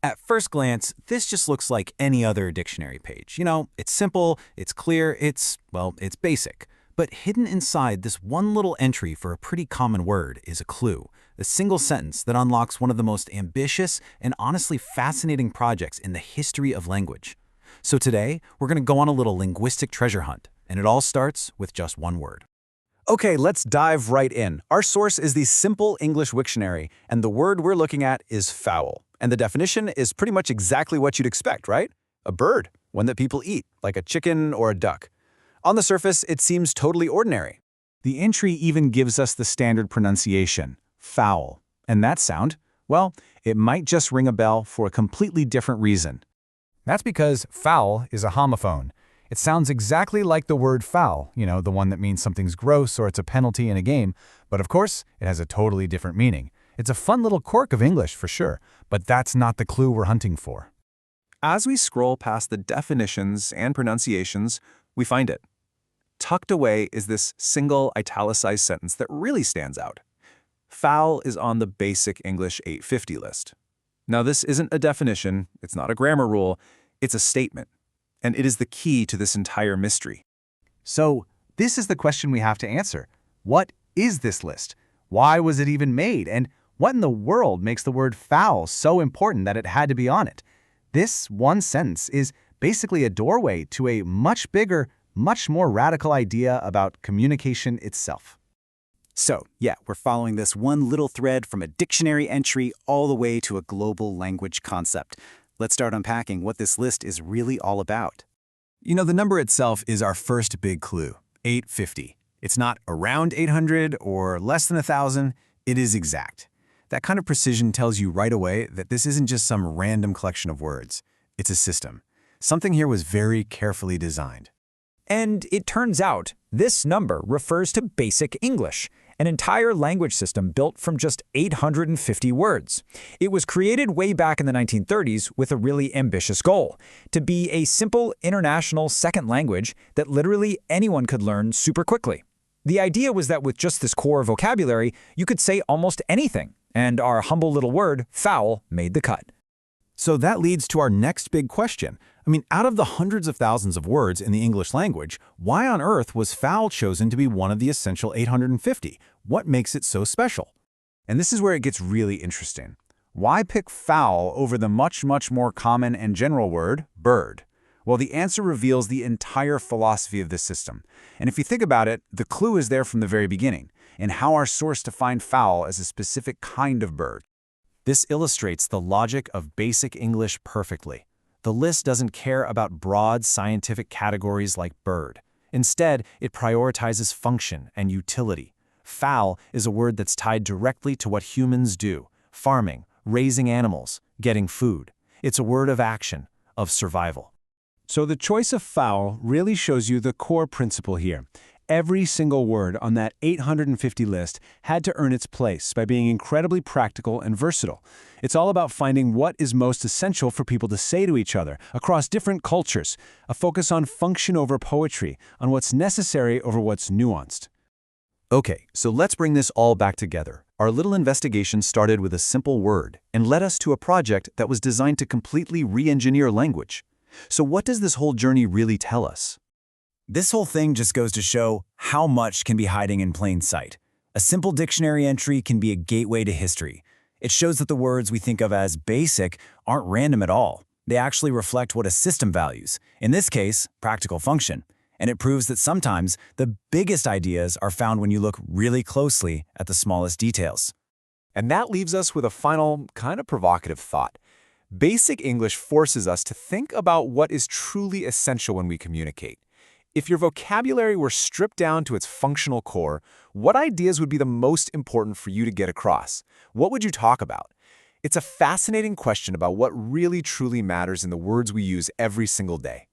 At first glance, this just looks like any other dictionary page. It's simple, it's clear, it's basic. But hidden inside this one little entry for a pretty common word is a clue, a single sentence that unlocks one of the most ambitious and honestly fascinating projects in the history of language. So today, we're going to go on a little linguistic treasure hunt, and it all starts with just one word. Okay, let's dive right in. Our source is the Simple English Wiktionary, and the word we're looking at is fowl. And the definition is pretty much exactly what you'd expect, right? A bird, one that people eat, like a chicken or a duck. On the surface, it seems totally ordinary. The entry even gives us the standard pronunciation, fowl. And that sound, well, it might just ring a bell for a completely different reason. That's because fowl is a homophone. It sounds exactly like the word foul, the one that means something's gross or it's a penalty in a game, but of course, it has a totally different meaning. It's a fun little quirk of English for sure, but that's not the clue we're hunting for. As we scroll past the definitions and pronunciations, we find it. Tucked away is this single italicized sentence that really stands out. Fowl is on the Basic English 850 list. Now, this isn't a definition, it's not a grammar rule, it's a statement. And it is the key to this entire mystery. So, this is the question we have to answer. What is this list? Why was it even made? And what in the world makes the word fowl so important that it had to be on it? This one sentence is basically a doorway to a much bigger, much more radical idea about communication itself. So, yeah, we're following this one little thread from a dictionary entry all the way to a global language concept. Let's start unpacking what this list is really all about. The number itself is our first big clue, 850. It's not around 800 or less than 1,000, it is exact. That kind of precision tells you right away that this isn't just some random collection of words. It's a system. Something here was very carefully designed. And it turns out, this number refers to Basic English, an entire language system built from just 850 words. It was created way back in the 1930s with a really ambitious goal, to be a simple international second language that literally anyone could learn super quickly. The idea was that with just this core vocabulary, you could say almost anything, and our humble little word, fowl, made the cut. So that leads to our next big question. Out of the hundreds of thousands of words in the English language, why on earth was fowl chosen to be one of the essential 850? What makes it so special? And this is where it gets really interesting. Why pick fowl over the much, much more common and general word, bird? Well, the answer reveals the entire philosophy of this system. And if you think about it, the clue is there from the very beginning, in how our source defined fowl as a specific kind of bird. This illustrates the logic of Basic English perfectly. The list doesn't care about broad scientific categories like bird. Instead, it prioritizes function and utility. Fowl is a word that's tied directly to what humans do: farming, raising animals, getting food. It's a word of action, of survival. So the choice of fowl really shows you the core principle here. Every single word on that 850 list had to earn its place by being incredibly practical and versatile. It's all about finding what is most essential for people to say to each other across different cultures, a focus on function over poetry, on what's necessary over what's nuanced. Okay, so let's bring this all back together. Our little investigation started with a simple word and led us to a project that was designed to completely re-engineer language. So what does this whole journey really tell us? This whole thing just goes to show how much can be hiding in plain sight. A simple dictionary entry can be a gateway to history. It shows that the words we think of as basic aren't random at all. They actually reflect what a system values, in this case, practical function. And it proves that sometimes the biggest ideas are found when you look really closely at the smallest details. And that leaves us with a final, kind of provocative thought. Basic English forces us to think about what is truly essential when we communicate. If your vocabulary were stripped down to its functional core, what ideas would be the most important for you to get across? What would you talk about? It's a fascinating question about what really truly matters in the words we use every single day.